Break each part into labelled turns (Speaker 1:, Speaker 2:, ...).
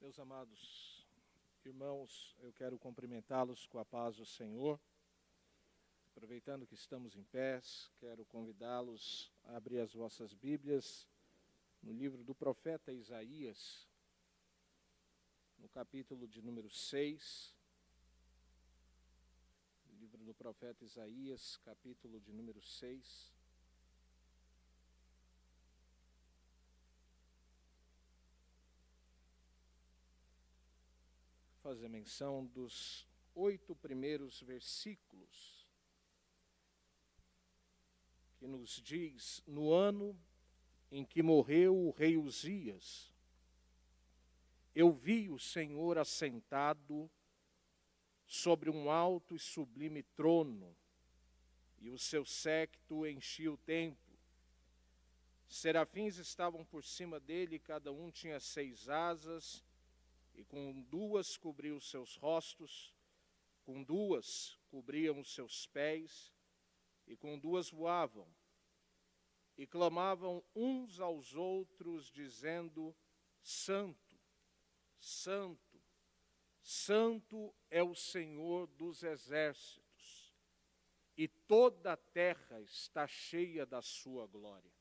Speaker 1: Meus amados irmãos, eu quero cumprimentá-los com a paz do Senhor. Aproveitando que estamos em pés, quero convidá-los a abrir as vossas Bíblias no livro do profeta Isaías, no capítulo de número 6. Livro do profeta Isaías, capítulo de número 6. Fazer menção dos 8 primeiros versículos, que nos diz: no ano em que morreu o rei Uzias, eu vi o Senhor assentado sobre um alto e sublime trono, e o seu séquito enchia o templo. Serafins estavam por cima dele, cada um tinha 6 asas, e com 2 cobriam os seus rostos, com 2 cobriam os seus pés, e com 2 voavam, e clamavam uns aos outros, dizendo: Santo, Santo, Santo é o Senhor dos exércitos, e toda a terra está cheia da sua glória.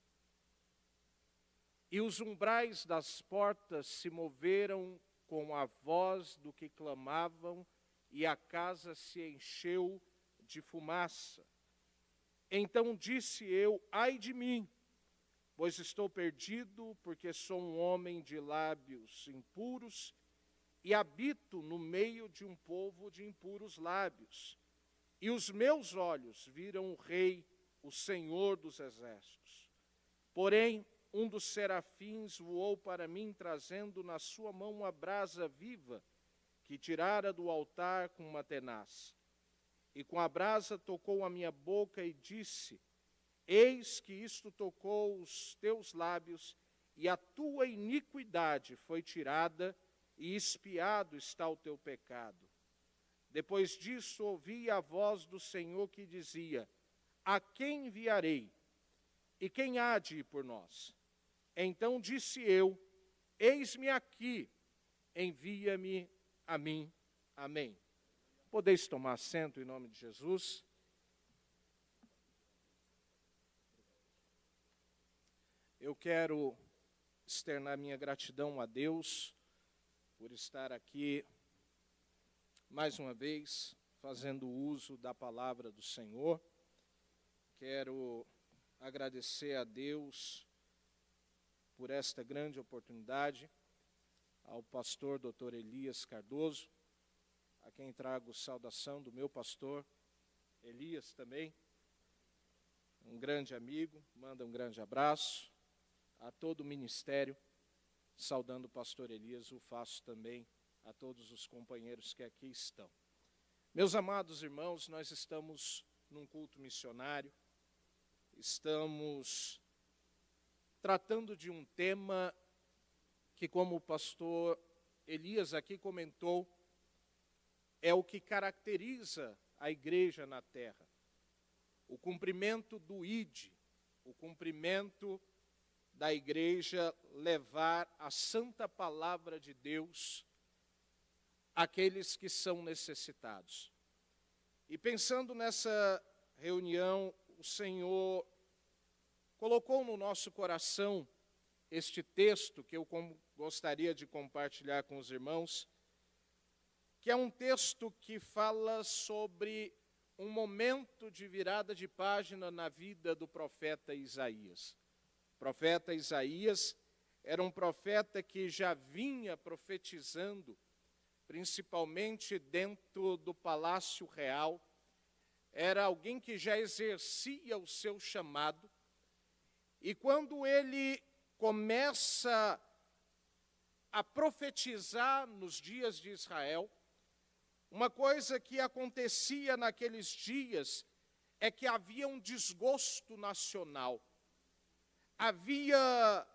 Speaker 1: E os umbrais das portas se moveram com a voz do que clamavam, e a casa se encheu de fumaça. Então disse eu: ai de mim, pois estou perdido, porque sou um homem de lábios impuros, e habito no meio de um povo de impuros lábios. E os meus olhos viram o Rei, o Senhor dos exércitos. Porém, um dos serafins voou para mim, trazendo na sua mão uma brasa viva, que tirara do altar com uma tenaz. E com a brasa tocou a minha boca e disse: eis que isto tocou os teus lábios, e a tua iniquidade foi tirada, e expiado está o teu pecado. Depois disso ouvi a voz do Senhor que dizia: a quem enviarei? E quem há de ir por nós? Então disse eu: eis-me aqui, envia-me a mim. Amém. Podeis tomar assento em nome de Jesus. Eu quero externar minha gratidão a Deus por estar aqui mais uma vez fazendo uso da palavra do Senhor. Quero agradecer a Deus por esta grande oportunidade, ao pastor Dr. Elias Cardoso, a quem trago saudação do meu pastor Elias também, um grande amigo, manda um grande abraço a todo o ministério, saudando o pastor Elias, o faço também a todos os companheiros que aqui estão. Meus amados irmãos, nós estamos num culto missionário, estamos tratando de um tema que, como o pastor Elias aqui comentou, é o que caracteriza a igreja na terra. O cumprimento do ID, o cumprimento da igreja levar a santa palavra de Deus àqueles que são necessitados. E pensando nessa reunião, o Senhor colocou no nosso coração este texto que eu gostaria de compartilhar com os irmãos, que é um texto que fala sobre um momento de virada de página na vida do profeta Isaías. O profeta Isaías era um profeta que já vinha profetizando, principalmente dentro do palácio real. Era alguém que já exercia o seu chamado. E quando ele começa a profetizar nos dias de Israel, uma coisa que acontecia naqueles dias é que havia um desgosto nacional. Havia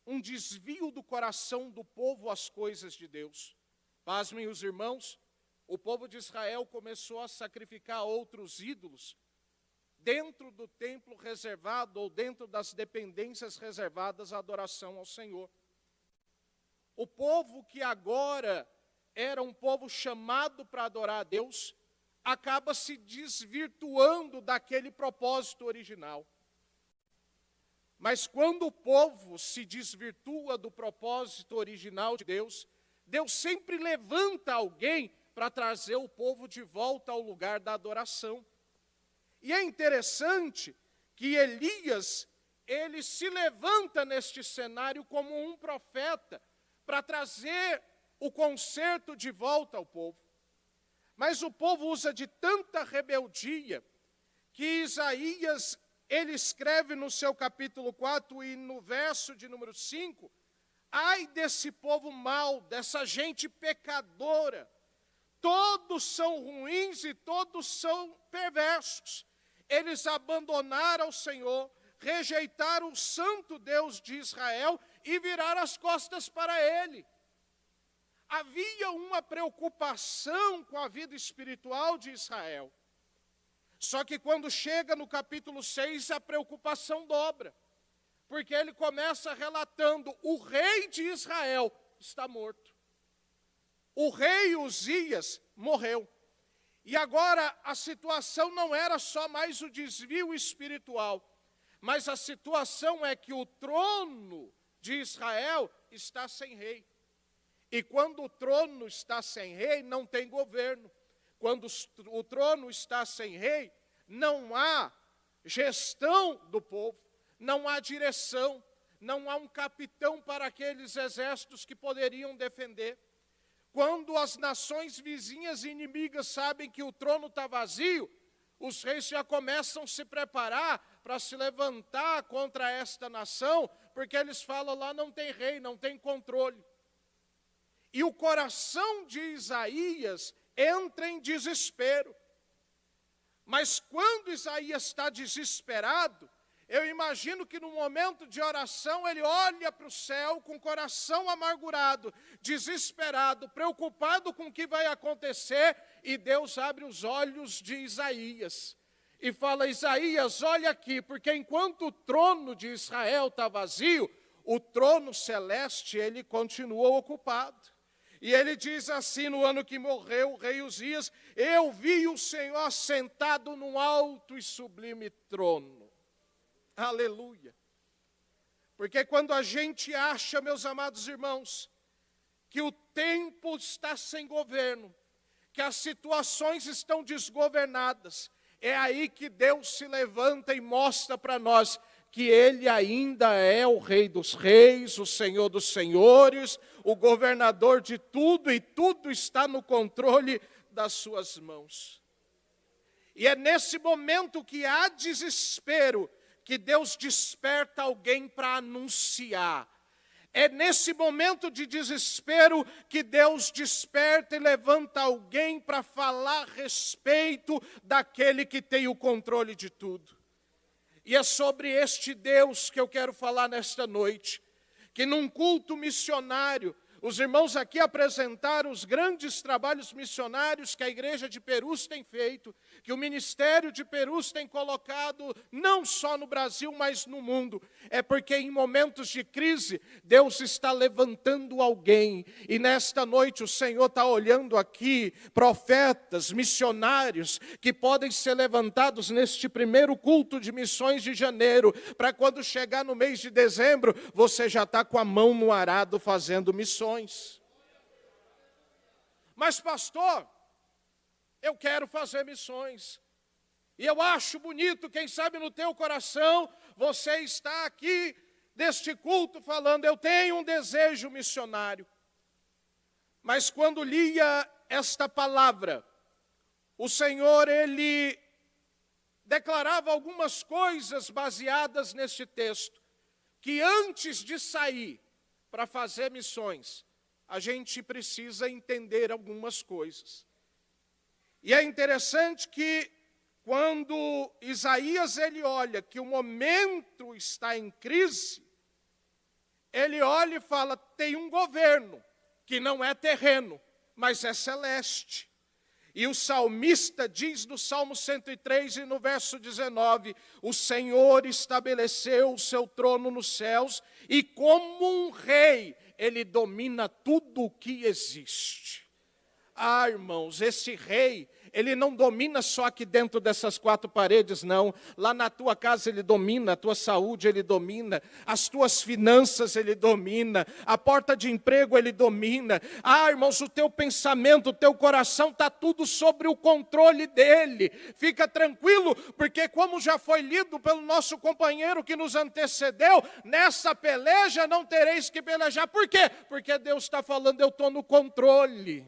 Speaker 1: um desvio do coração do povo às coisas de Deus. Pasmem os irmãos, o povo de Israel começou a sacrificar outros ídolos dentro do templo reservado ou dentro das dependências reservadas à adoração ao Senhor. o povo que agora era um povo chamado para adorar a Deus, acaba se desvirtuando daquele propósito original. Mas quando o povo se desvirtua do propósito original de Deus, Deus sempre levanta alguém para trazer o povo de volta ao lugar da adoração. E é interessante que Elias, ele se levanta neste cenário como um profeta para trazer o conserto de volta ao povo. Mas o povo usa de tanta rebeldia que Isaías, ele escreve no seu capítulo 4 e no verso de número 5, ai desse povo mau, dessa gente pecadora, todos são ruins e todos são perversos. Eles abandonaram o Senhor, rejeitaram o santo Deus de Israel e viraram as costas para Ele. Havia uma preocupação com a vida espiritual de Israel. Só que quando chega no capítulo 6, a preocupação dobra. Porque ele começa relatando, o rei de Israel está morto. O rei Uzias morreu. E agora a situação não era só mais o desvio espiritual, mas a situação é que o trono de Israel está sem rei. E quando o trono está sem rei, não tem governo. Quando o trono está sem rei, não há gestão do povo, não há direção, não há um capitão para aqueles exércitos que poderiam defender. Quando as nações vizinhas e inimigas sabem que o trono está vazio, os reis já começam a se preparar para se levantar contra esta nação, porque eles falam lá não tem rei, não tem controle. E o coração de Isaías entra em desespero. Mas quando Isaías está desesperado, eu imagino que no momento de oração ele olha para o céu com o coração amargurado, desesperado, preocupado com o que vai acontecer, e Deus abre os olhos de Isaías e fala, Isaías, olha aqui, porque enquanto o trono de Israel está vazio, o trono celeste ele continua ocupado. E ele diz assim, no ano que morreu o rei Uzias, eu vi o Senhor assentado num alto e sublime trono. Aleluia. Porque quando a gente acha, meus amados irmãos, que o tempo está sem governo, que as situações estão desgovernadas, é aí que Deus se levanta e mostra para nós que Ele ainda é o Rei dos reis, o Senhor dos senhores, o governador de tudo, e tudo está no controle das suas mãos. E é nesse momento que há desespero, que Deus desperta alguém para anunciar. É nesse momento de desespero que Deus desperta e levanta alguém para falar a respeito daquele que tem o controle de tudo. E é sobre este Deus que eu quero falar nesta noite, que num culto missionário, os irmãos aqui apresentaram os grandes trabalhos missionários que a igreja de Perus tem feito, que o ministério de Perus tem colocado não só no Brasil, mas no mundo. É porque em momentos de crise, Deus está levantando alguém. E nesta noite o Senhor está olhando aqui, profetas, missionários, que podem ser levantados neste primeiro culto de missões de janeiro, para quando chegar no mês de dezembro, você já está com a mão no arado fazendo missões. Mas pastor, eu quero fazer missões. E eu acho bonito, quem sabe no teu coração, você está aqui neste culto falando, eu tenho um desejo missionário. Mas quando lia esta palavra, o Senhor, Ele declarava algumas coisas baseadas neste texto, que antes de sair para fazer missões, a gente precisa entender algumas coisas. E é interessante que quando Isaías ele olha que o momento está em crise, ele olha e fala, tem um governo que não é terreno, mas é celeste. E o salmista diz no Salmo 103 e no verso 19, o Senhor estabeleceu o seu trono nos céus e como um rei, ele domina tudo o que existe. Ah, irmãos, esse rei, ele não domina só aqui dentro dessas quatro paredes, não. Lá na tua casa ele domina, a tua saúde ele domina, as tuas finanças ele domina, a porta de emprego ele domina. Ah, irmãos, o teu pensamento, o teu coração, está tudo sobre o controle dele. Fica tranquilo, porque como já foi lido pelo nosso companheiro que nos antecedeu, nessa peleja não tereis que pelejar. Por quê? Porque Deus está falando, eu estou no controle.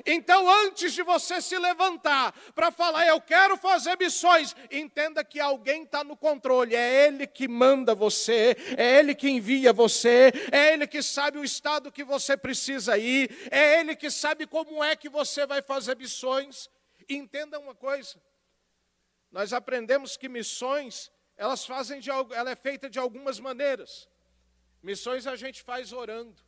Speaker 1: Então, antes de você se levantar para falar, eu quero fazer missões, entenda que alguém está no controle, é Ele que manda você, é Ele que envia você, é Ele que sabe o estado que você precisa ir, é Ele que sabe como é que você vai fazer missões. Entenda uma coisa, nós aprendemos que missões, ela é feita de algumas maneiras. Missões a gente faz orando.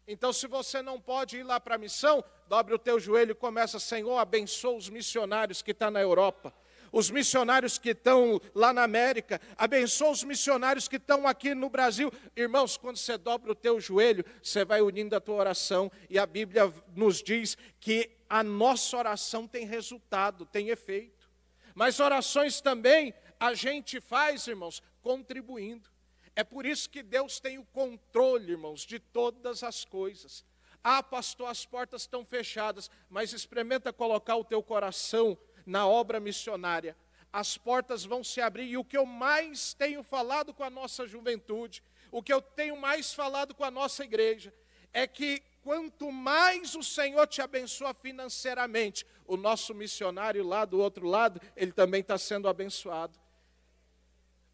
Speaker 1: Então, se você não pode ir lá para a missão, dobre o teu joelho e começa, Senhor, abençoa os missionários que estão na Europa, os missionários que estão lá na América, abençoa os missionários que estão aqui no Brasil. Irmãos, quando você dobra o teu joelho, você vai unindo a tua oração, e a Bíblia nos diz que a nossa oração tem resultado, tem efeito. Mas orações também a gente faz, irmãos, contribuindo. É por isso que Deus tem o controle, irmãos, de todas as coisas. Ah, pastor, as portas estão fechadas, mas experimenta colocar o teu coração na obra missionária. As portas vão se abrir, e o que eu mais tenho falado com a nossa juventude, o que eu tenho mais falado com a nossa igreja, é que quanto mais o Senhor te abençoa financeiramente, o nosso missionário lá do outro lado, ele também está sendo abençoado.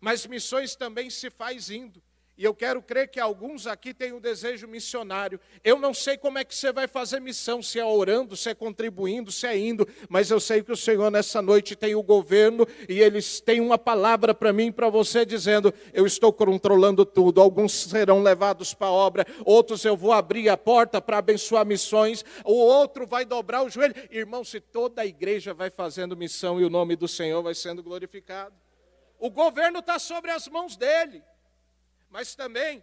Speaker 1: Mas missões também se faz indo. E eu quero crer que alguns aqui têm um desejo missionário. Eu não sei como é que você vai fazer missão, se é orando, se é contribuindo, se é indo. Mas eu sei que o Senhor nessa noite tem o governo e eles têm uma palavra para mim e para você dizendo, eu estou controlando tudo. Alguns serão levados para a obra, outros eu vou abrir a porta para abençoar missões, o outro vai dobrar o joelho. Irmão, se toda a igreja vai fazendo missão e o nome do Senhor vai sendo glorificado. O governo está sobre as mãos dele. Mas também,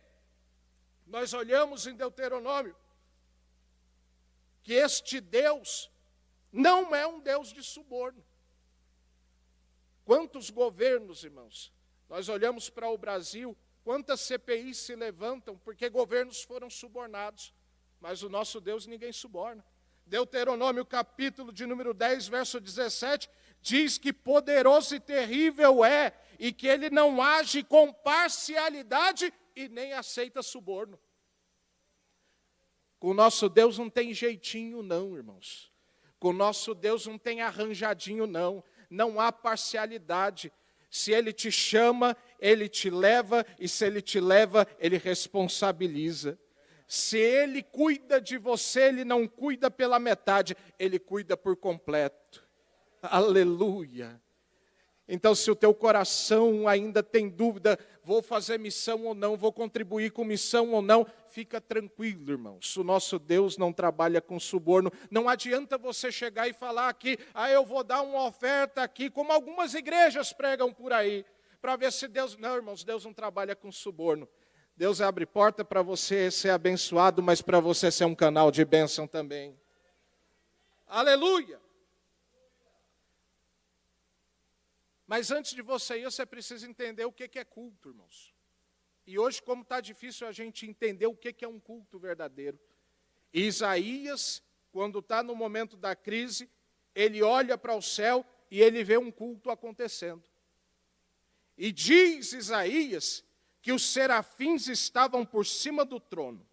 Speaker 1: nós olhamos em Deuteronômio, que este Deus não é um Deus de suborno. Quantos governos, irmãos, nós olhamos para o Brasil, quantas CPIs se levantam, porque governos foram subornados, mas o nosso Deus ninguém suborna. Deuteronômio capítulo de número 10, verso 17, diz que poderoso e terrível é, e que ele não age com parcialidade e nem aceita suborno. Com o nosso Deus não tem jeitinho não, irmãos. Com o nosso Deus não tem arranjadinho não. Não há parcialidade. Se Ele te chama, Ele te leva, e se Ele te leva, Ele responsabiliza. Se Ele cuida de você, Ele não cuida pela metade, Ele cuida por completo. Aleluia. Então, se o teu coração ainda tem dúvida, vou fazer missão ou não, vou contribuir com missão ou não, fica tranquilo, irmãos. O nosso Deus não trabalha com suborno. Não adianta você chegar e falar aqui, eu vou dar uma oferta aqui, como algumas igrejas pregam por aí, para ver se Deus... Não, irmãos, Deus não trabalha com suborno. Deus abre porta para você ser abençoado, mas para você ser um canal de bênção também. Aleluia! Mas antes de você ir, você precisa entender o que é culto, irmãos. E hoje, como está difícil a gente entender o que é um culto verdadeiro. Isaías, quando está no momento da crise, ele olha para o céu e ele vê um culto acontecendo. E diz Isaías que os serafins estavam por cima do trono.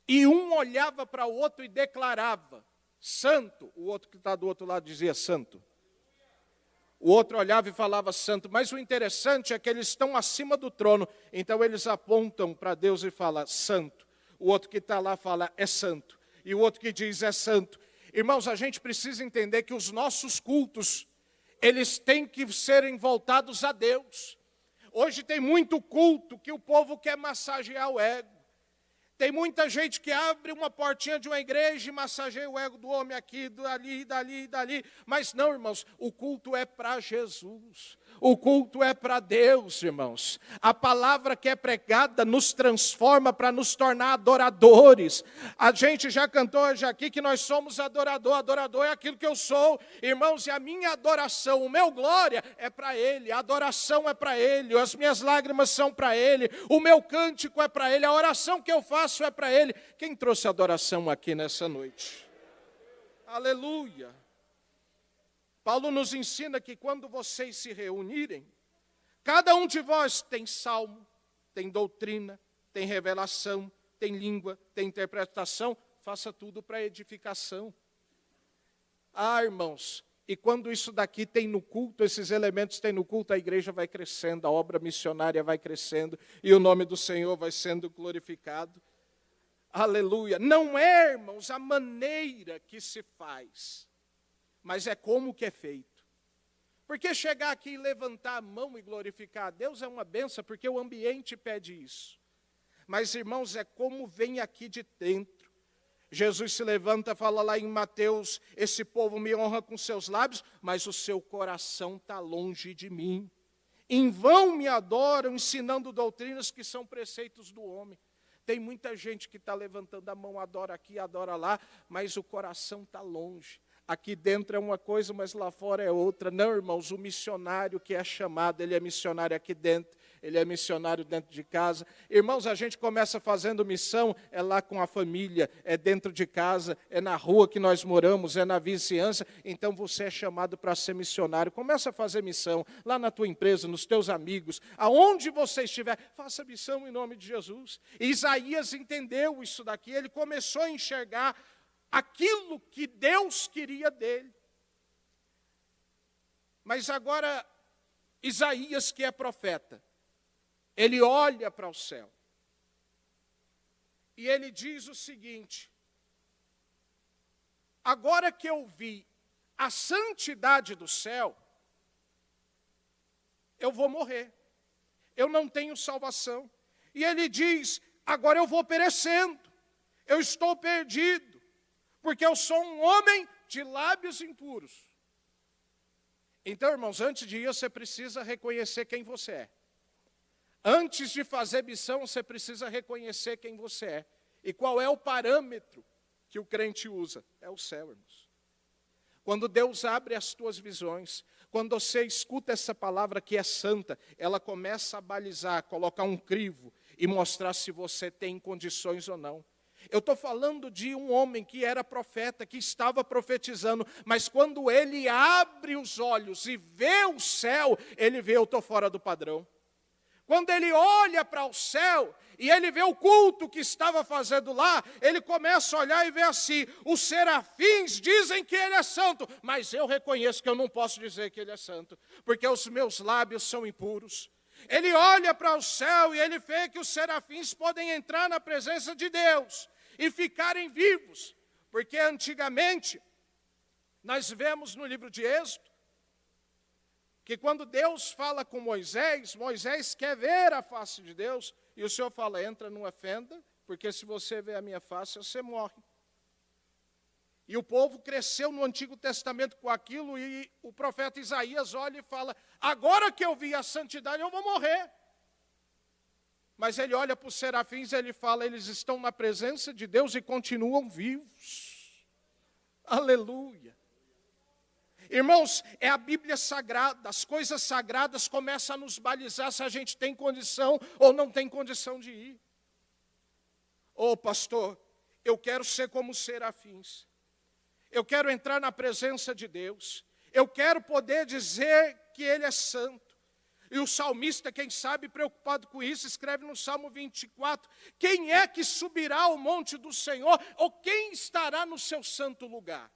Speaker 1: E um olhava para o outro e declarava, santo. O outro que está do outro lado dizia santo. O outro olhava e falava santo, mas o interessante é que eles estão acima do trono, então eles apontam para Deus e falam santo. O outro que está lá fala é santo, e o outro que diz é santo. Irmãos, a gente precisa entender que os nossos cultos, eles têm que serem voltados a Deus. Hoje tem muito culto que o povo quer massagear o ego. Tem muita gente que abre uma portinha de uma igreja e massageia o ego do homem aqui, dali. Mas não, irmãos, o culto é para Jesus. O culto é para Deus, irmãos. A palavra que é pregada nos transforma para nos tornar adoradores. A gente já cantou hoje aqui que nós somos adorador. Adorador é aquilo que eu sou. Irmãos, e a minha adoração, o meu glória é para Ele. A adoração é para Ele. As minhas lágrimas são para Ele. O meu cântico é para Ele. A oração que eu faço é para Ele. Quem trouxe adoração aqui nessa noite? Aleluia. Paulo nos ensina que quando vocês se reunirem, cada um de vós tem salmo, tem doutrina, tem revelação, tem língua, tem interpretação, faça tudo para edificação. Ah, irmãos, e quando isso daqui tem no culto, esses elementos tem no culto, a igreja vai crescendo, a obra missionária vai crescendo, e o nome do Senhor vai sendo glorificado. Aleluia. Não é, irmãos, a maneira que se faz, mas é como que é feito. Porque chegar aqui e levantar a mão e glorificar a Deus é uma benção, porque o ambiente pede isso. Mas, irmãos, é como vem aqui de dentro. Jesus se levanta e fala lá em Mateus, esse povo me honra com seus lábios, mas o seu coração está longe de mim. Em vão me adoram, ensinando doutrinas que são preceitos do homem. Tem muita gente que está levantando a mão, adora aqui, adora lá, mas o coração está longe. Aqui dentro é uma coisa, mas lá fora é outra. Não, irmãos, o missionário que é chamado, ele é missionário aqui dentro, ele é missionário dentro de casa. Irmãos, a gente começa fazendo missão, é lá com a família, é dentro de casa, é na rua que nós moramos, é na vizinhança. Então você é chamado para ser missionário. Começa a fazer missão, lá na tua empresa, nos teus amigos, aonde você estiver, faça missão em nome de Jesus. E Isaías entendeu isso daqui, ele começou a enxergar aquilo que Deus queria dele. Mas agora, Isaías, que é profeta, ele olha para o céu. E ele diz o seguinte: agora que eu vi a santidade do céu, eu vou morrer. Eu não tenho salvação. E ele diz, agora eu vou perecendo. Eu estou perdido. Porque eu sou um homem de lábios impuros. Então, irmãos, antes de ir, você precisa reconhecer quem você é. Antes de fazer missão, você precisa reconhecer quem você é. E qual é o parâmetro que o crente usa? É o céu, irmãos. Quando Deus abre as tuas visões, quando você escuta essa palavra que é santa, ela começa a balizar, colocar um crivo e mostrar se você tem condições ou não. Eu estou falando de um homem que era profeta, que estava profetizando, mas quando ele abre os olhos e vê o céu, ele vê, eu estou fora do padrão. Quando ele olha para o céu e ele vê o culto que estava fazendo lá, ele começa a olhar e vê assim, os serafins dizem que ele é santo, mas eu reconheço que eu não posso dizer que ele é santo, porque os meus lábios são impuros. Ele olha para o céu e ele vê que os serafins podem entrar na presença de Deus e ficarem vivos, porque antigamente, nós vemos no livro de Êxodo, que quando Deus fala com Moisés, Moisés quer ver a face de Deus, e o Senhor fala, entra numa fenda, porque se você ver a minha face, você morre. E o povo cresceu no Antigo Testamento com aquilo, e o profeta Isaías olha e fala, agora que eu vi a santidade, eu vou morrer. Mas ele olha para os serafins e ele fala, eles estão na presença de Deus e continuam vivos. Aleluia. Irmãos, é a Bíblia sagrada, as coisas sagradas começam a nos balizar se a gente tem condição ou não tem condição de ir. Ô pastor, eu quero ser como os serafins. Eu quero entrar na presença de Deus. Eu quero poder dizer que Ele é santo. E o salmista, quem sabe, preocupado com isso, escreve no Salmo 24, quem é que subirá ao monte do Senhor, ou quem estará no seu santo lugar?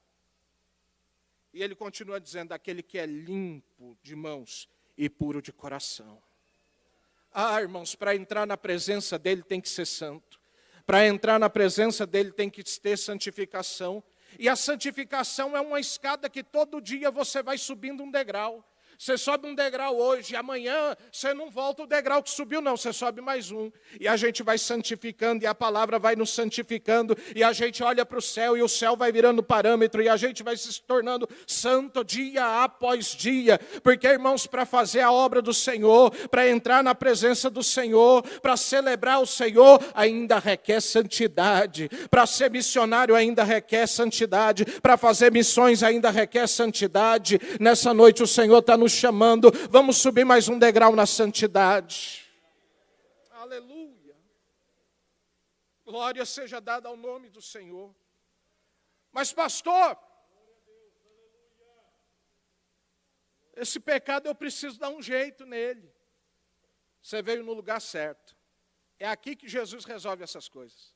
Speaker 1: E ele continua dizendo, aquele que é limpo de mãos e puro de coração. Ah, irmãos, para entrar na presença dele tem que ser santo. Para entrar na presença dele tem que ter santificação. E a santificação é uma escada que todo dia você vai subindo um degrau. Você sobe um degrau hoje, e amanhã você não volta o degrau que subiu, não, você sobe mais um. E a gente vai santificando, e a palavra vai nos santificando, e a gente olha para o céu, e o céu vai virando parâmetro, e a gente vai se tornando santo dia após dia. Porque, irmãos, para fazer a obra do Senhor, para entrar na presença do Senhor, para celebrar o Senhor, ainda requer santidade. Para ser missionário ainda requer santidade. Para fazer missões ainda requer santidade. Nessa noite o Senhor está nos chamando, vamos subir mais um degrau na santidade. Aleluia. Glória seja dada ao nome do Senhor. Mas pastor, esse pecado eu preciso dar um jeito nele. Você veio no lugar certo. É aqui que Jesus resolve essas coisas.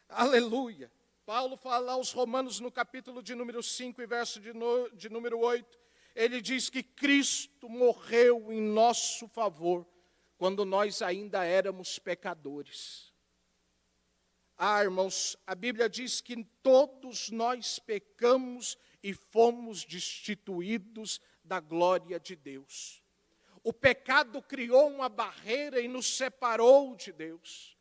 Speaker 1: Aleluia. Paulo fala aos Romanos no capítulo de número 5 e verso de número 8. Ele diz que Cristo morreu em nosso favor, quando nós ainda éramos pecadores. Irmãos, a Bíblia diz que todos nós pecamos e fomos destituídos da glória de Deus. O pecado criou uma barreira e nos separou de Deus.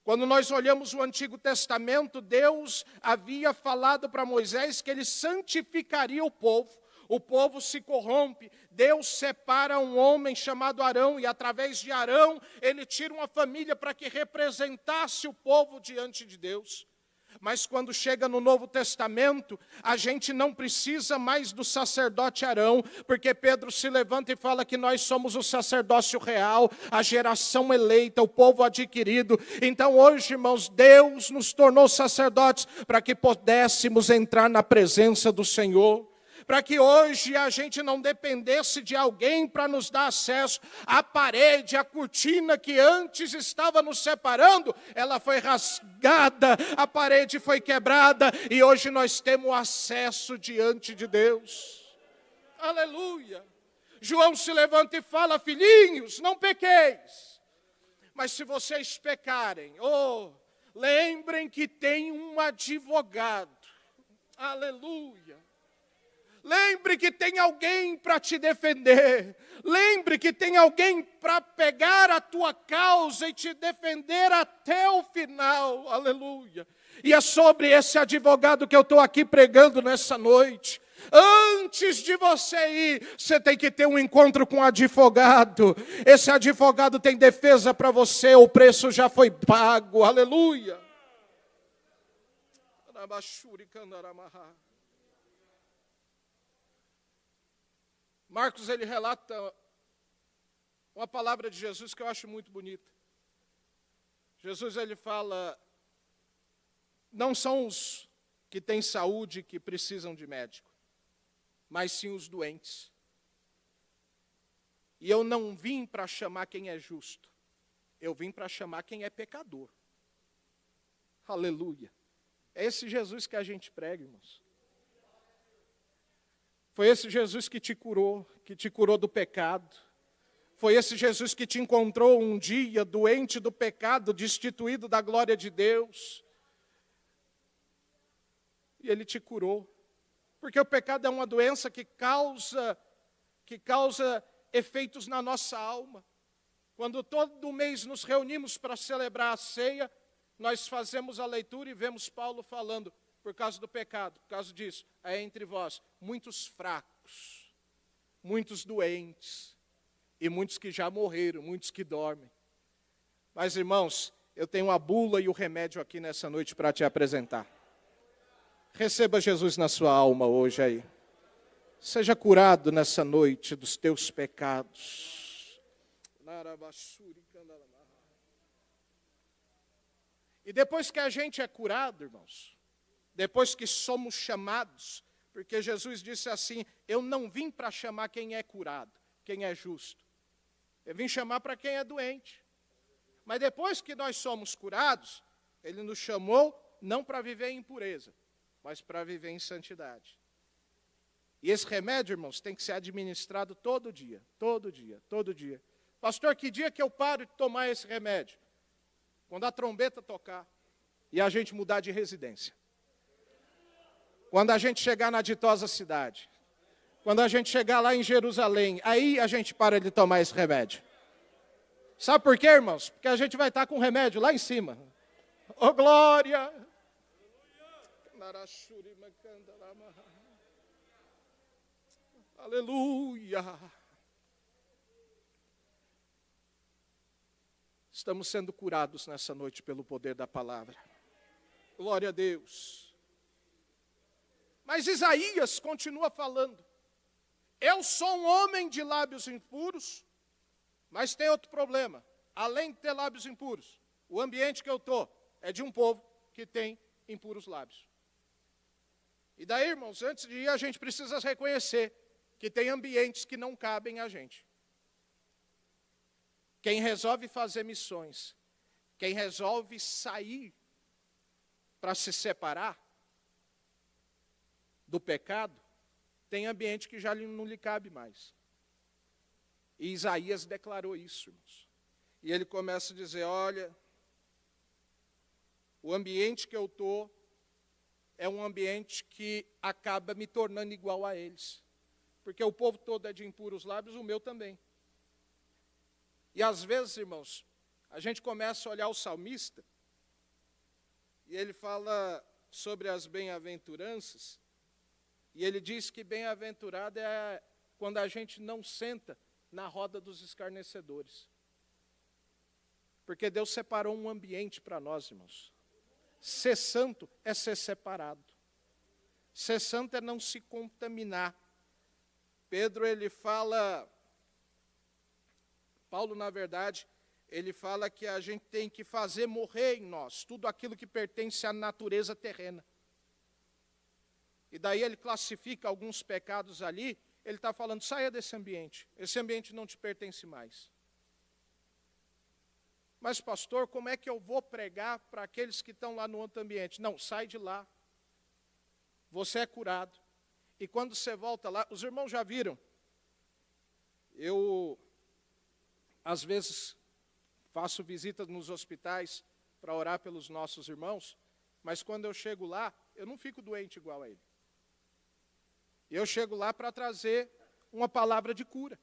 Speaker 1: Quando nós olhamos o Antigo Testamento, Deus havia falado para Moisés que ele santificaria o povo. O povo se corrompe, Deus separa um homem chamado Arão, e através de Arão, ele tira uma família para que representasse o povo diante de Deus. Mas quando chega no Novo Testamento, a gente não precisa mais do sacerdote Arão, porque Pedro se levanta e fala que nós somos o sacerdócio real, a geração eleita, o povo adquirido. Então hoje, irmãos, Deus nos tornou sacerdotes para que pudéssemos entrar na presença do Senhor. Para que hoje a gente não dependesse de alguém para nos dar acesso. A parede, a cortina que antes estava nos separando, ela foi rasgada, a parede foi quebrada, e hoje nós temos acesso diante de Deus. Aleluia. João se levanta e fala: filhinhos, não pequeis. Mas se vocês pecarem, lembrem que tem um advogado. Aleluia. Lembre que tem alguém para te defender. Lembre que tem alguém para pegar a tua causa e te defender até o final. Aleluia. E é sobre esse advogado que eu estou aqui pregando nessa noite. Antes de você ir, você tem que ter um encontro com um advogado. Esse advogado tem defesa para você, o preço já foi pago. Aleluia. Marcos, ele relata uma palavra de Jesus que eu acho muito bonita. Jesus, ele fala: não são os que têm saúde que precisam de médico, mas sim os doentes. E eu não vim para chamar quem é justo, eu vim para chamar quem é pecador. Aleluia. É esse Jesus que a gente prega, irmãos. Foi esse Jesus que te curou do pecado. Foi esse Jesus que te encontrou um dia doente do pecado, destituído da glória de Deus. E Ele te curou. Porque o pecado é uma doença que causa efeitos na nossa alma. Quando todo mês nos reunimos para celebrar a ceia, nós fazemos a leitura e vemos Paulo falando: por causa do pecado, por causa disso, há entre vós muitos fracos, muitos doentes, e muitos que já morreram, muitos que dormem. Mas, irmãos, eu tenho a bula e o remédio aqui nessa noite para te apresentar. Receba Jesus na sua alma hoje aí. Seja curado nessa noite dos teus pecados. E depois que a gente é curado, irmãos, depois que somos chamados, porque Jesus disse assim: eu não vim para chamar quem é curado, quem é justo. Eu vim chamar para quem é doente. Mas depois que nós somos curados, Ele nos chamou não para viver em impureza, mas para viver em santidade. E esse remédio, irmãos, tem que ser administrado todo dia, todo dia, todo dia. Pastor, que dia que eu paro de tomar esse remédio? Quando a trombeta tocar e a gente mudar de residência. Quando a gente chegar na ditosa cidade. Quando a gente chegar lá em Jerusalém, aí a gente para de tomar esse remédio. Sabe por quê, irmãos? Porque a gente vai estar com o remédio lá em cima. Oh, glória! Aleluia! Estamos sendo curados nessa noite pelo poder da palavra. Glória a Deus. Mas Isaías continua falando. Eu sou um homem de lábios impuros, mas tem outro problema. Além de ter lábios impuros, o ambiente que eu estou é de um povo que tem impuros lábios. E daí, irmãos, antes de ir, a gente precisa reconhecer que tem ambientes que não cabem a gente. Quem resolve fazer missões, quem resolve sair para se separar do pecado, tem ambiente que já não lhe cabe mais. E Isaías declarou isso, irmãos. E ele começa a dizer, olha, o ambiente que eu estou é um ambiente que acaba me tornando igual a eles. Porque o povo todo é de impuros lábios, o meu também. E às vezes, irmãos, a gente começa a olhar o salmista, e ele fala sobre as bem-aventuranças, e ele diz que bem-aventurado é quando a gente não senta na roda dos escarnecedores. Porque Deus separou um ambiente para nós, irmãos. Ser santo é ser separado. Ser santo é não se contaminar. Pedro, ele fala... Paulo, na verdade, ele fala que a gente tem que fazer morrer em nós tudo aquilo que pertence à natureza terrena. E daí ele classifica alguns pecados ali, ele está falando, saia desse ambiente, esse ambiente não te pertence mais. Mas pastor, como é que eu vou pregar para aqueles que estão lá no outro ambiente? Não, sai de lá, você é curado. E quando você volta lá, os irmãos já viram, às vezes, faço visitas nos hospitais para orar pelos nossos irmãos, mas quando eu chego lá, eu não fico doente igual a ele. Eu chego lá para trazer uma palavra de cura.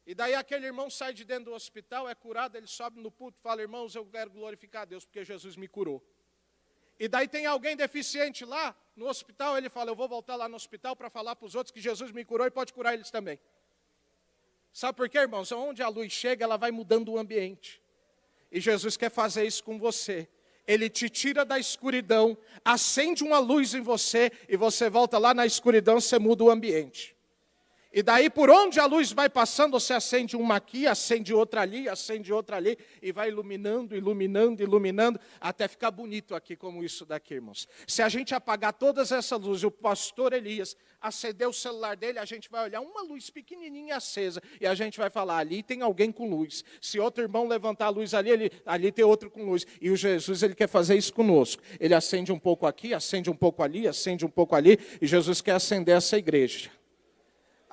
Speaker 1: E daí aquele irmão sai de dentro do hospital, é curado, ele sobe no púlpito e fala, irmãos, eu quero glorificar a Deus, porque Jesus me curou. E daí tem alguém deficiente lá no hospital, ele fala, eu vou voltar lá no hospital para falar para os outros que Jesus me curou e pode curar eles também. Sabe por quê, irmãos? Onde a luz chega, ela vai mudando o ambiente. E Jesus quer fazer isso com você. Ele te tira da escuridão, acende uma luz em você, e você volta lá na escuridão, você muda o ambiente. E daí, por onde a luz vai passando, você acende uma aqui, acende outra ali, e vai iluminando, iluminando, iluminando, até ficar bonito aqui, como isso daqui, irmãos. Se a gente apagar todas essas luzes, o pastor Elias acender o celular dele, a gente vai olhar uma luz pequenininha acesa, e a gente vai falar, ali tem alguém com luz. Se outro irmão levantar a luz ali tem outro com luz. E o Jesus, ele quer fazer isso conosco. Ele acende um pouco aqui, acende um pouco ali, acende um pouco ali, e Jesus quer acender essa igreja.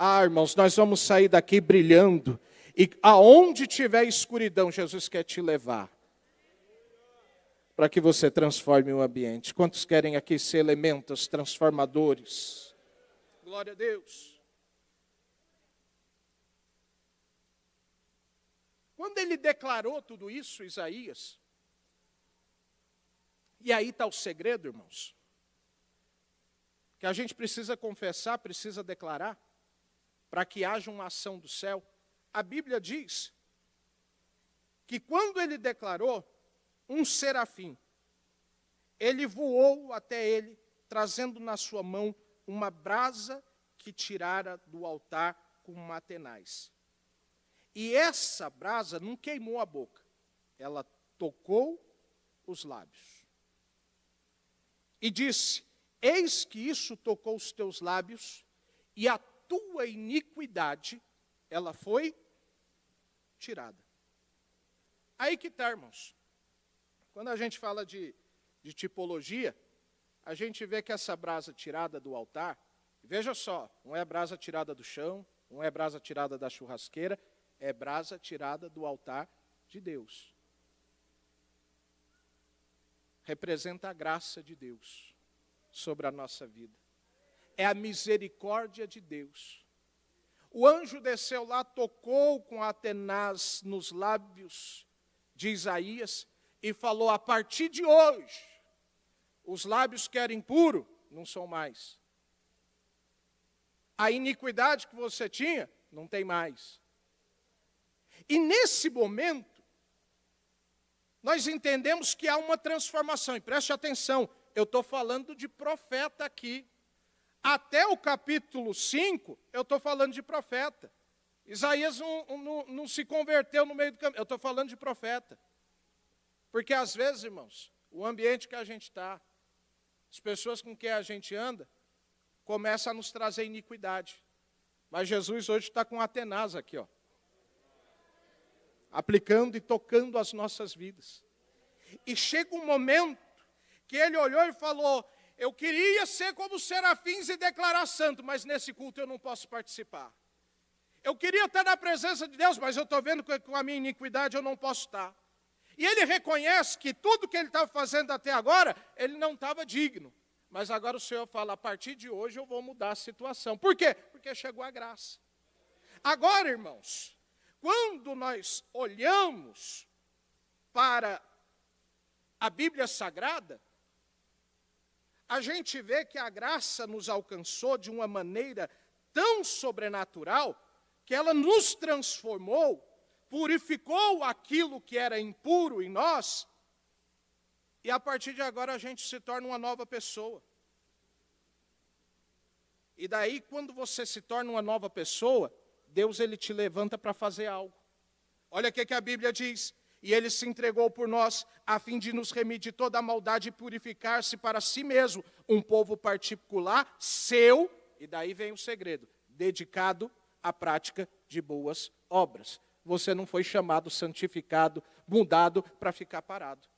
Speaker 1: Ah, irmãos, nós vamos sair daqui brilhando. E aonde tiver escuridão, Jesus quer te levar. Para que você transforme o ambiente. Quantos querem aqui ser elementos transformadores? Glória a Deus. Quando ele declarou tudo isso, Isaías, e aí está o segredo, irmãos, que a gente precisa confessar, precisa declarar, para que haja uma ação do céu. A Bíblia diz que quando ele declarou, um serafim, ele voou até ele, trazendo na sua mão uma brasa que tirara do altar com matenais. E essa brasa não queimou a boca, ela tocou os lábios. E disse, eis que isso tocou os teus lábios, e a tua iniquidade, ela foi tirada. Aí que está, irmãos. Quando a gente fala de tipologia, a gente vê que essa brasa tirada do altar, veja só, não é brasa tirada do chão, não é brasa tirada da churrasqueira, é brasa tirada do altar de Deus. Representa a graça de Deus sobre a nossa vida. é a misericórdia de Deus. O anjo desceu lá, tocou com a tenaz nos lábios de Isaías e falou: a partir de hoje, os lábios que eram impuros não são mais. A iniquidade que você tinha, não tem mais. E nesse momento, nós entendemos que há uma transformação. E preste atenção, eu estou falando de profeta aqui. Até o capítulo 5, eu estou falando de profeta. Isaías não se converteu no meio do caminho. Eu estou falando de profeta. Porque às vezes, irmãos, o ambiente que a gente está, as pessoas com quem a gente anda, começam a nos trazer iniquidade. Mas Jesus hoje está com a tenaz aqui, ó, aplicando e tocando as nossas vidas. E chega um momento que ele olhou e falou: eu queria ser como os serafins e declarar santo, mas nesse culto eu não posso participar. Eu queria estar na presença de Deus, mas eu estou vendo que com a minha iniquidade eu não posso estar. E ele reconhece que tudo que ele estava fazendo até agora, ele não estava digno. Mas agora o Senhor fala: a partir de hoje eu vou mudar a situação. Por quê? Porque chegou a graça. Agora, irmãos, quando nós olhamos para a Bíblia Sagrada, a gente vê que a graça nos alcançou de uma maneira tão sobrenatural, que ela nos transformou, purificou aquilo que era impuro em nós, e a partir de agora a gente se torna uma nova pessoa. E daí, quando você se torna uma nova pessoa, Deus ele te levanta para fazer algo. Olha o que a Bíblia diz: e ele se entregou por nós, a fim de nos remir de toda a maldade e purificar-se para si mesmo, um povo particular, seu, e daí vem o segredo, dedicado à prática de boas obras. Você não foi chamado, santificado, mudado para ficar parado.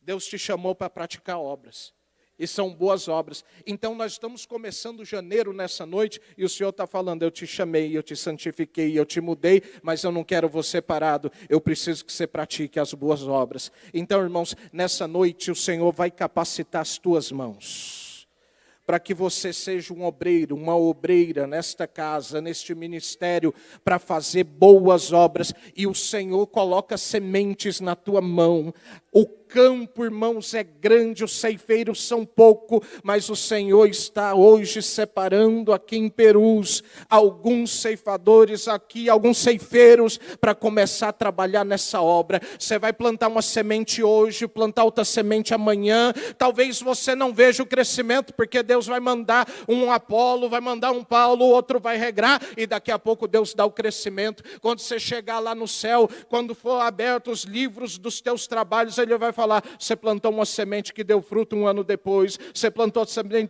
Speaker 1: Deus te chamou para praticar obras. E são boas obras. Então nós estamos começando janeiro nessa noite, e o Senhor está falando: eu te chamei, eu te santifiquei, eu te mudei, mas eu não quero você parado, eu preciso que você pratique as boas obras. Então, irmãos, nessa noite o Senhor vai capacitar as tuas mãos, para que você seja um obreiro, uma obreira nesta casa, neste ministério, para fazer boas obras. E o Senhor coloca sementes na tua mão. O campo, irmãos, é grande, os ceifeiros são pouco, mas o Senhor está hoje separando aqui em Perus alguns ceifadores aqui, alguns ceifeiros, para começar a trabalhar nessa obra. Você vai plantar uma semente hoje, plantar outra semente amanhã. Talvez você não veja o crescimento, porque Deus vai mandar um Apolo, vai mandar um Paulo, o outro vai regrar, e daqui a pouco Deus dá o crescimento. Quando você chegar lá no céu, quando for aberto os livros dos teus trabalhos, ele vai falar: você plantou uma semente que deu fruto um ano depois, você plantou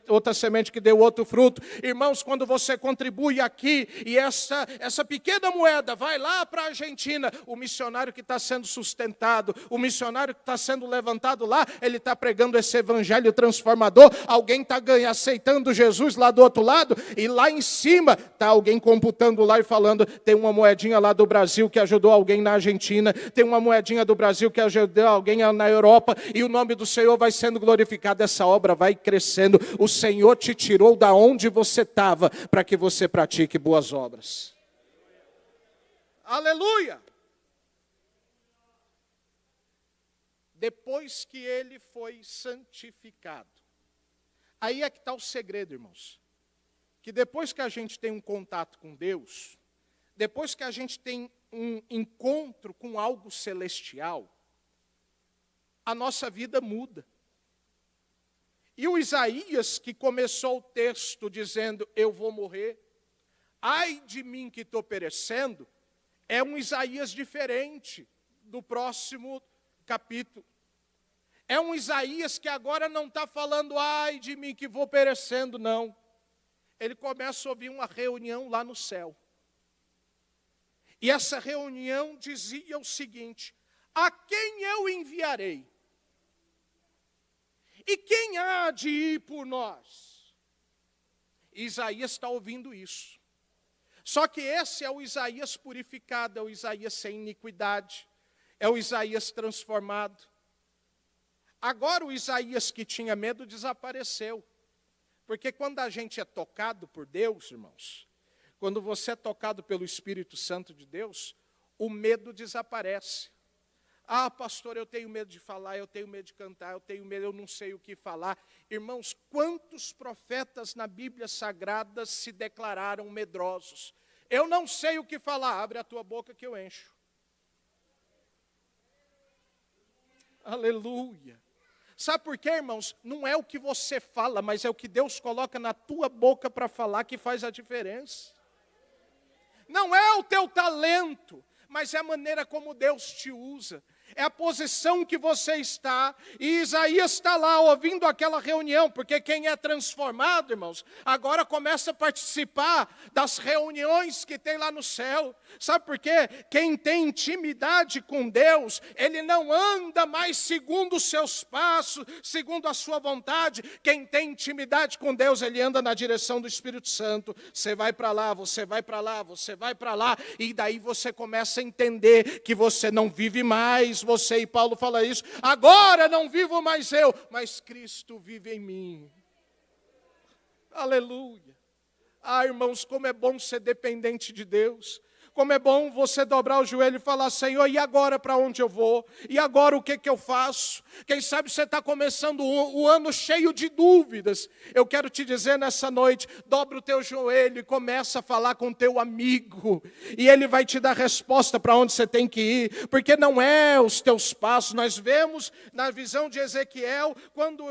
Speaker 1: outra semente que deu outro fruto. Irmãos, quando você contribui aqui, e essa pequena moeda vai lá para a Argentina, o missionário que está sendo sustentado, o missionário que está sendo levantado lá, ele está pregando esse evangelho transformador, alguém está aceitando Jesus lá do outro lado, e lá em cima está alguém computando lá e falando: tem uma moedinha lá do Brasil que ajudou alguém na Argentina, tem uma moedinha do Brasil que ajudou alguém na Europa, e o nome do Senhor vai sendo glorificado. Essa obra vai crescendo. O Senhor te tirou da onde você estava para que você pratique boas obras. Aleluia! Depois que ele foi santificado, aí é que está o segredo, irmãos. Que depois que a gente tem um contato com Deus, depois que a gente tem um encontro com algo celestial, a nossa vida muda. E o Isaías, que começou o texto dizendo: eu vou morrer, ai de mim que estou perecendo, é um Isaías diferente do próximo capítulo. É um Isaías que agora não está falando: ai de mim que vou perecendo, não. Ele começa a ouvir uma reunião lá no céu. E essa reunião dizia o seguinte: a quem eu enviarei? E quem há de ir por nós? Isaías está ouvindo isso. Só que esse é o Isaías purificado, é o Isaías sem iniquidade, é o Isaías transformado. Agora o Isaías que tinha medo desapareceu. Porque quando a gente é tocado por Deus, irmãos, quando você é tocado pelo Espírito Santo de Deus, o medo desaparece. Ah, pastor, eu tenho medo de falar, eu tenho medo de cantar, eu tenho medo, eu não sei o que falar. Irmãos, quantos profetas na Bíblia Sagrada se declararam medrosos? Eu não sei o que falar, abre a tua boca que eu encho. Aleluia. Sabe por quê, irmãos? Não é o que você fala, mas é o que Deus coloca na tua boca para falar que faz a diferença. Não é o teu talento, mas é a maneira como Deus te usa. É a posição que você está, e Isaías está lá ouvindo aquela reunião, porque quem é transformado, irmãos, agora começa a participar das reuniões que tem lá no céu. Sabe por quê? Quem tem intimidade com Deus, ele não anda mais segundo os seus passos, segundo a sua vontade. Quem tem intimidade com Deus, ele anda na direção do Espírito Santo. Você vai para lá, você vai para lá, você vai para lá, e daí você começa a entender que você não vive mais você, e Paulo fala isso, agora não vivo mais eu, mas Cristo vive em mim. Aleluia. Ah, irmãos, como é bom ser dependente de Deus. Como é bom você dobrar o joelho e falar, Senhor, e agora para onde eu vou? E agora o que eu faço? Quem sabe você está começando o ano cheio de dúvidas. Eu quero te dizer nessa noite, dobra o teu joelho e começa a falar com o teu amigo. E ele vai te dar resposta para onde você tem que ir. Porque não é os teus passos. Nós vemos na visão de Ezequiel, quando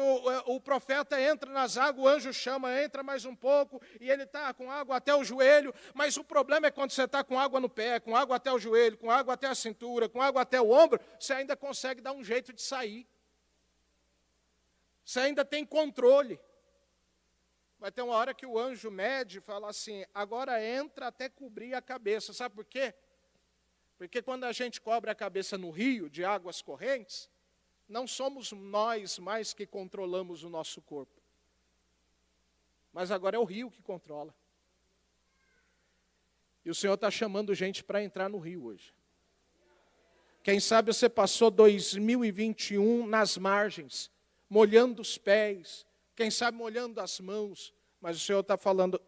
Speaker 1: o profeta entra nas águas, o anjo chama, entra mais um pouco, e ele está com água até o joelho. Mas o problema é quando você está com água no pé, com água até o joelho, com água até a cintura, com água até o ombro, você ainda consegue dar um jeito de sair. Você ainda tem controle. Vai ter uma hora que o anjo mede e fala assim, agora entra até cobrir a cabeça. Sabe por quê? Porque quando a gente cobre a cabeça no rio de águas correntes, não somos nós mais que controlamos o nosso corpo. Mas agora é o rio que controla. E o Senhor está chamando gente para entrar no rio hoje. Quem sabe você passou 2021 nas margens, molhando os pés, quem sabe molhando as mãos, mas o Senhor está falando,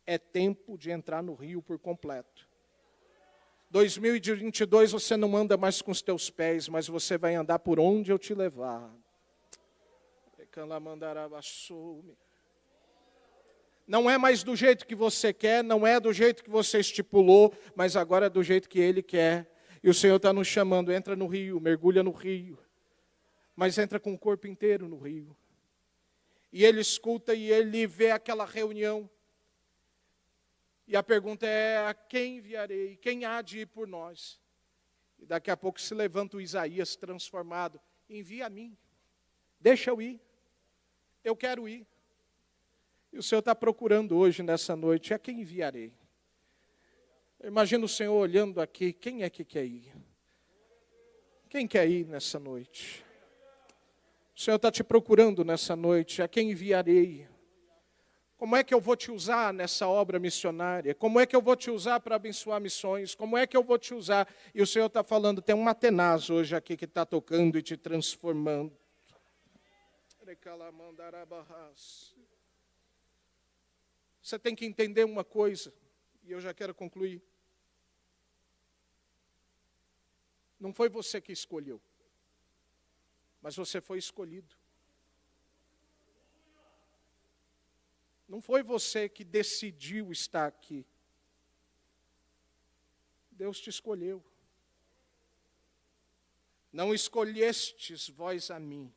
Speaker 1: é tempo de entrar no rio por completo. 2022 você não anda mais com os teus pés, mas você vai andar por onde eu te levar. Não é mais do jeito que você quer, não é do jeito que você estipulou, mas agora é do jeito que Ele quer. E o Senhor está nos chamando, entra no rio, mergulha no rio. Mas entra com o corpo inteiro no rio. E ele escuta e ele vê aquela reunião. E a pergunta é, a quem enviarei? Quem há de ir por nós? E daqui a pouco se levanta o Isaías transformado. Envia a mim, deixa eu ir, eu quero ir. E o Senhor está procurando hoje, nessa noite, a quem enviarei? Imagina o Senhor olhando aqui, quem é que quer ir? Quem quer ir nessa noite? O Senhor está te procurando nessa noite, a quem enviarei? Como é que eu vou te usar nessa obra missionária? Como é que eu vou te usar para abençoar missões? Como é que eu vou te usar? E o Senhor está falando, tem uma tenaz hoje aqui que está tocando e te transformando. Você tem que entender uma coisa, e eu já quero concluir. Não foi você que escolheu, mas você foi escolhido. Não foi você que decidiu estar aqui. Deus te escolheu. Não escolhestes vós a mim,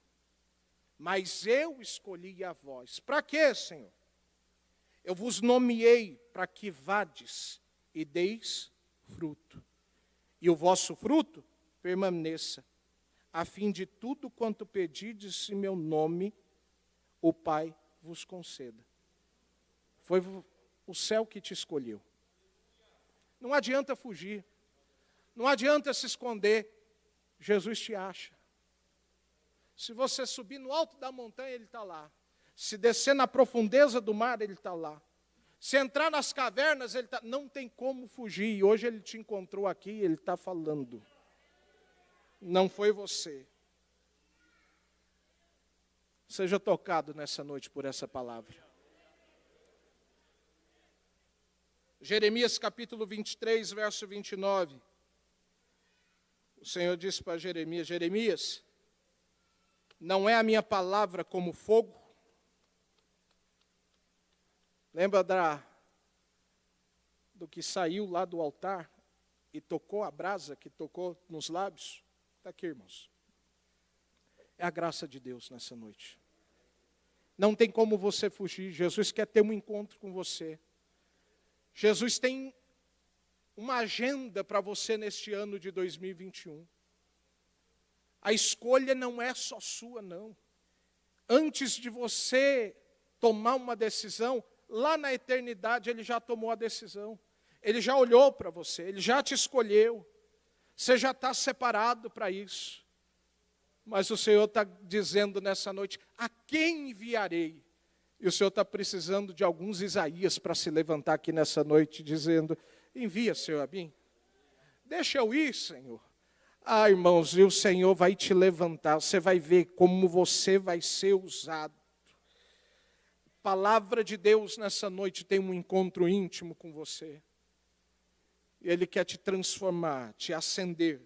Speaker 1: mas eu escolhi a vós. Para quê, Senhor? Eu vos nomeei para que vades e deis fruto. E o vosso fruto permaneça, a fim de tudo quanto pedirdes em meu nome, o Pai vos conceda. Foi o céu que te escolheu. Não adianta fugir. Não adianta se esconder. Jesus te acha. Se você subir no alto da montanha, Ele está lá. Se descer na profundeza do mar, Ele está lá. Se entrar nas cavernas, Ele está... Não tem como fugir. E hoje Ele te encontrou aqui, Ele está falando. Não foi você. Seja tocado nessa noite por essa palavra. Jeremias capítulo 23, verso 29. O Senhor disse para Jeremias: Jeremias, não é a minha palavra como fogo? Lembra do que saiu lá do altar e tocou a brasa, que tocou nos lábios? Está aqui, irmãos. É a graça de Deus nessa noite. Não tem como você fugir. Jesus quer ter um encontro com você. Jesus tem uma agenda para você neste ano de 2021. A escolha não é só sua, não. Antes de você tomar uma decisão, lá na eternidade Ele já tomou a decisão. Ele já olhou para você, Ele já te escolheu. Você já está separado para isso. Mas o Senhor está dizendo nessa noite: a quem enviarei? E o Senhor está precisando de alguns Isaías para se levantar aqui nessa noite, dizendo: envia, Senhor Abim. Deixa eu ir, Senhor. Ah, irmãos, e o Senhor vai te levantar. Você vai ver como você vai ser usado. A palavra de Deus nessa noite tem um encontro íntimo com você. E Ele quer te transformar, te acender,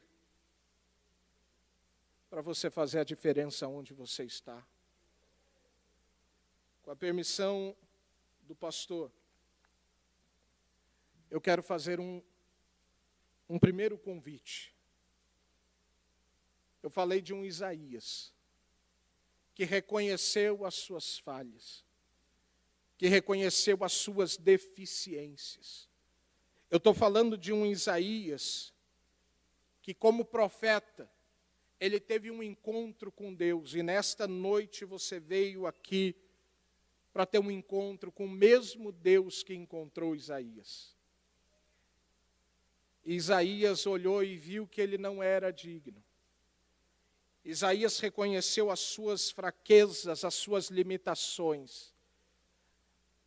Speaker 1: para você fazer a diferença onde você está. Com a permissão do pastor, eu quero fazer um primeiro convite. Eu falei de um Isaías, que reconheceu as suas falhas, que reconheceu as suas deficiências. Eu estou falando de um Isaías, que como profeta, ele teve um encontro com Deus, e nesta noite você veio aqui para ter um encontro com o mesmo Deus que encontrou Isaías. Isaías olhou e viu que ele não era digno. Isaías reconheceu as suas fraquezas, as suas limitações.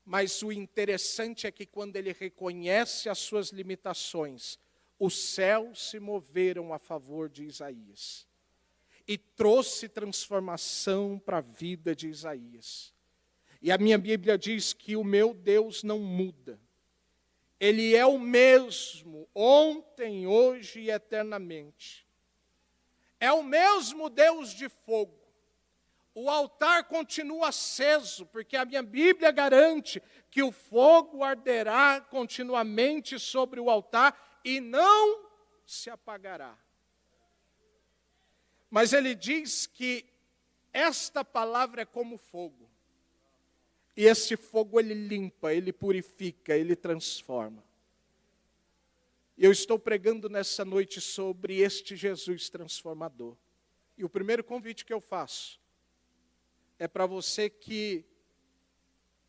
Speaker 1: Mas o interessante é que quando ele reconhece as suas limitações, os céus se moveram a favor de Isaías. E trouxe transformação para a vida de Isaías. E a minha Bíblia diz que o meu Deus não muda. Ele é o mesmo, ontem, hoje e eternamente. É o mesmo Deus de fogo. O altar continua aceso, porque a minha Bíblia garante que o fogo arderá continuamente sobre o altar e não se apagará. Mas ele diz que esta palavra é como fogo. E esse fogo ele limpa, ele purifica, ele transforma. E eu estou pregando nessa noite sobre este Jesus transformador. E o primeiro convite que eu faço é para você que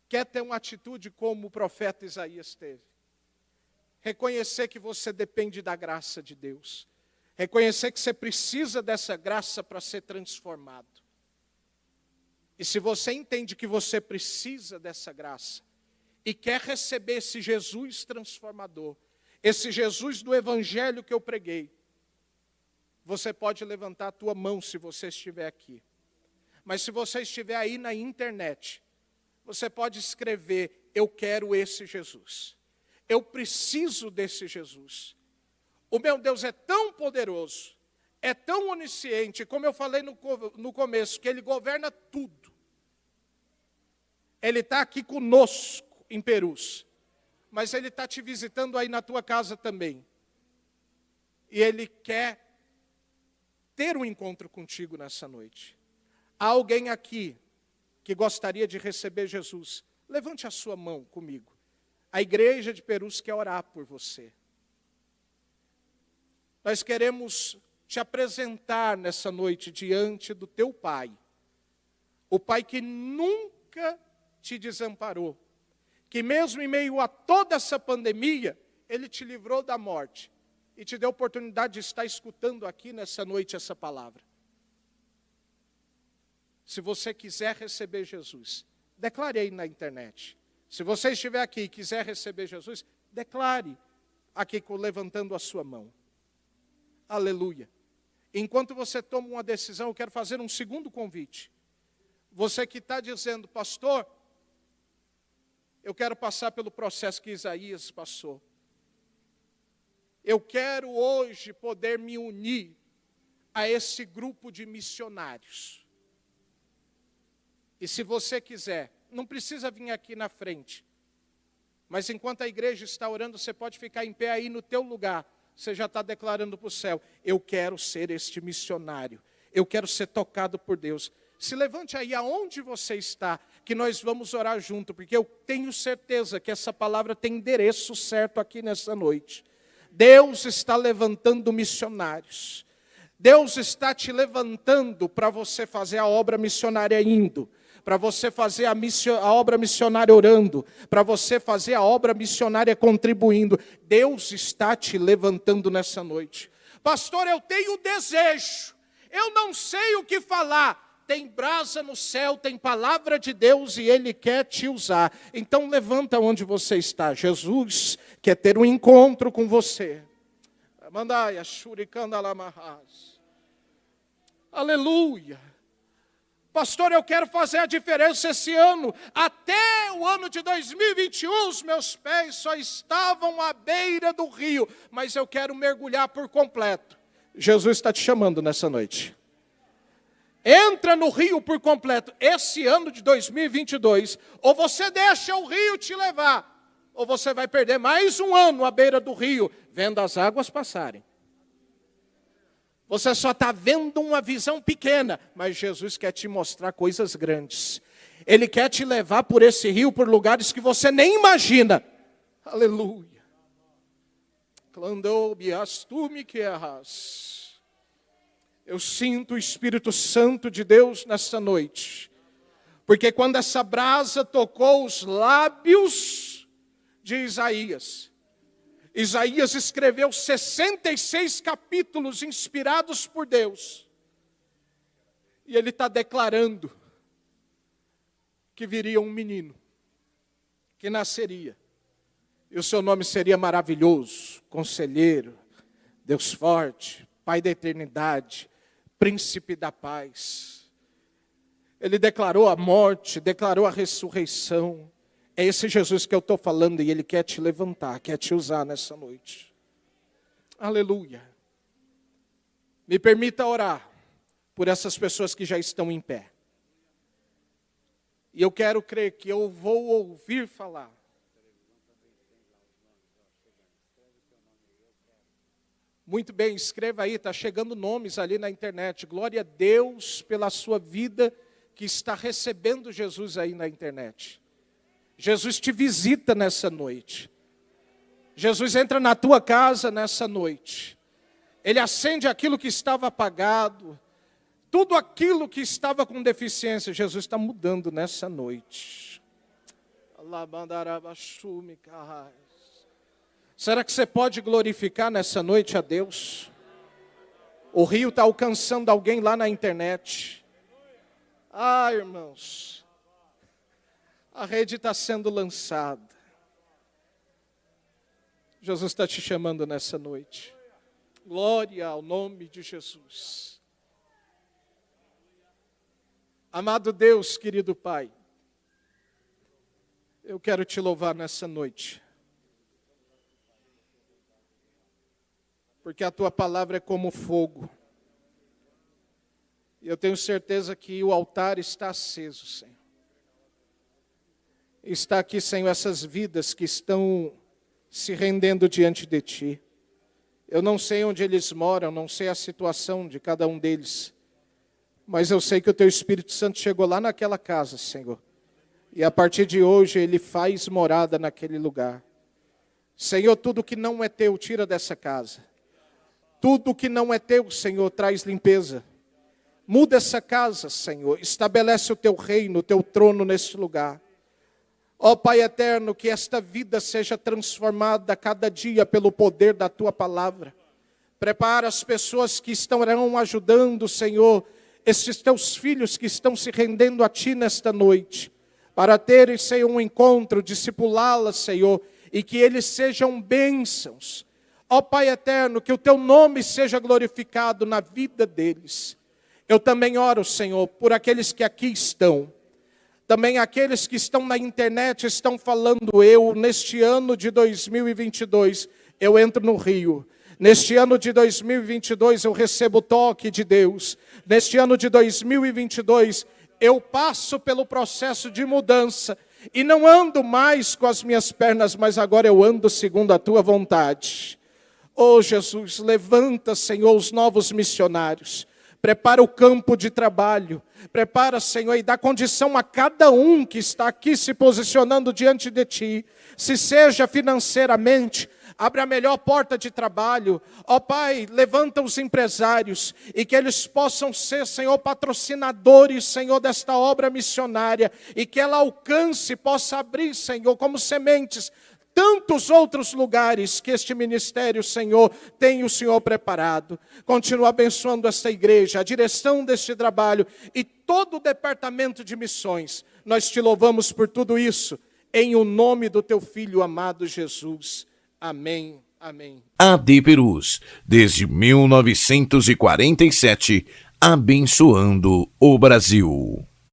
Speaker 1: quer ter uma atitude como o profeta Isaías teve. Reconhecer que você depende da graça de Deus. Reconhecer que você precisa dessa graça para ser transformado. E se você entende que você precisa dessa graça e quer receber esse Jesus transformador, esse Jesus do Evangelho que eu preguei, você pode levantar a tua mão se você estiver aqui. Mas se você estiver aí na internet, você pode escrever: eu quero esse Jesus. Eu preciso desse Jesus. O meu Deus é tão poderoso, é tão onisciente, como eu falei no começo, que Ele governa tudo. Ele está aqui conosco em Perus, mas Ele está te visitando aí na tua casa também. E Ele quer ter um encontro contigo nessa noite. Há alguém aqui que gostaria de receber Jesus? Levante a sua mão comigo. A igreja de Perus quer orar por você. Nós queremos te apresentar nessa noite diante do teu Pai. O Pai que nunca te desamparou. Que mesmo em meio a toda essa pandemia, Ele te livrou da morte. E te deu a oportunidade de estar escutando aqui nessa noite essa palavra. Se você quiser receber Jesus, declare aí na internet. Se você estiver aqui e quiser receber Jesus, declare aqui levantando a sua mão. Aleluia. Enquanto você toma uma decisão, eu quero fazer um segundo convite. Você que está dizendo: pastor, Eu quero passar pelo processo que Isaías passou. Eu quero hoje poder me unir a esse grupo de missionários. E se você quiser, não precisa vir aqui na frente. Mas enquanto a igreja está orando, você pode ficar em pé aí no teu lugar. Você já está declarando para o céu: eu quero ser este missionário. Eu quero ser tocado por Deus. Se levante aí aonde você está, que nós vamos orar junto, porque eu tenho certeza que essa palavra tem endereço certo aqui nessa noite. Deus está levantando missionários. Deus está te levantando para você fazer a obra missionária indo, para você fazer a obra missionária orando, para você fazer a obra missionária contribuindo. Deus está te levantando nessa noite. Pastor, eu tenho desejo, eu não sei o que falar. Tem brasa no céu, tem palavra de Deus e Ele quer te usar. Então levanta onde você está. Jesus quer ter um encontro com você. Aleluia. Pastor, eu quero fazer a diferença esse ano. Até o ano de 2021, os meus pés só estavam à beira do rio. Mas eu quero mergulhar por completo. Jesus está te chamando nessa noite. Entra no rio por completo. Esse ano de 2022, ou você deixa o rio te levar, ou você vai perder mais um ano à beira do rio, vendo as águas passarem. Você só está vendo uma visão pequena, mas Jesus quer te mostrar coisas grandes. Ele quer te levar por esse rio, por lugares que você nem imagina. Aleluia. Eu sinto o Espírito Santo de Deus nessa noite. Porque quando essa brasa tocou os lábios de Isaías, Isaías escreveu 66 capítulos inspirados por Deus. E ele está declarando que viria um menino, que nasceria. E o seu nome seria maravilhoso, conselheiro, Deus forte, Pai da eternidade, Príncipe da paz. Ele declarou a morte, declarou a ressurreição. É esse Jesus que eu estou falando e Ele quer te levantar, quer te usar nessa noite. Aleluia. Me permita orar por essas pessoas que já estão em pé. E eu quero crer que eu vou ouvir falar. Muito bem, escreva aí, está chegando nomes ali na internet. Glória a Deus pela sua vida que está recebendo Jesus aí na internet. Jesus te visita nessa noite. Jesus entra na tua casa nessa noite. Ele acende aquilo que estava apagado. Tudo aquilo que estava com deficiência, Jesus está mudando nessa noite. Será que você pode glorificar nessa noite a Deus? O rio está alcançando alguém lá na internet. Ah, irmãos, a rede está sendo lançada. Jesus está te chamando nessa noite. Glória ao nome de Jesus. Amado Deus, querido Pai, eu quero te louvar nessa noite. Porque a tua palavra é como fogo. E eu tenho certeza que o altar está aceso, Senhor. Está aqui, Senhor, essas vidas que estão se rendendo diante de Ti. Eu não sei onde eles moram, não sei a situação de cada um deles. Mas eu sei que o Teu Espírito Santo chegou lá naquela casa, Senhor. E a partir de hoje Ele faz morada naquele lugar. Senhor, tudo que não é Teu, tira dessa casa. Tudo que não é Teu, Senhor, traz limpeza. Muda essa casa, Senhor. Estabelece o Teu reino, o Teu trono neste lugar. Ó Pai eterno, que esta vida seja transformada a cada dia pelo poder da Tua palavra. Prepara as pessoas que estarão ajudando, Senhor, esses Teus filhos que estão se rendendo a Ti nesta noite, para terem, Senhor, um encontro, discipulá-las, Senhor, e que eles sejam bênçãos. Ó Pai eterno, que o Teu nome seja glorificado na vida deles. Eu também oro, Senhor, por aqueles que aqui estão. Também aqueles que estão na internet estão falando, eu, neste ano de 2022, eu entro no Rio. Neste ano de 2022, eu recebo o toque de Deus. Neste ano de 2022, eu passo pelo processo de mudança. E não ando mais com as minhas pernas, mas agora eu ando segundo a tua vontade. Oh Jesus, levanta, Senhor, os novos missionários. Prepara o campo de trabalho, prepara, Senhor, e dá condição a cada um que está aqui se posicionando diante de Ti, se seja financeiramente, abre a melhor porta de trabalho, ó Pai, levanta os empresários, e que eles possam ser, Senhor, patrocinadores, Senhor, desta obra missionária, e que ela alcance, possa abrir, Senhor, como sementes, tantos outros lugares que este ministério, Senhor, tem o Senhor preparado. Continua abençoando esta igreja, a direção deste trabalho e todo o departamento de missões. Nós te louvamos por tudo isso, em o nome do teu Filho amado Jesus. Amém, amém.
Speaker 2: AD Perus, desde 1947, abençoando o Brasil.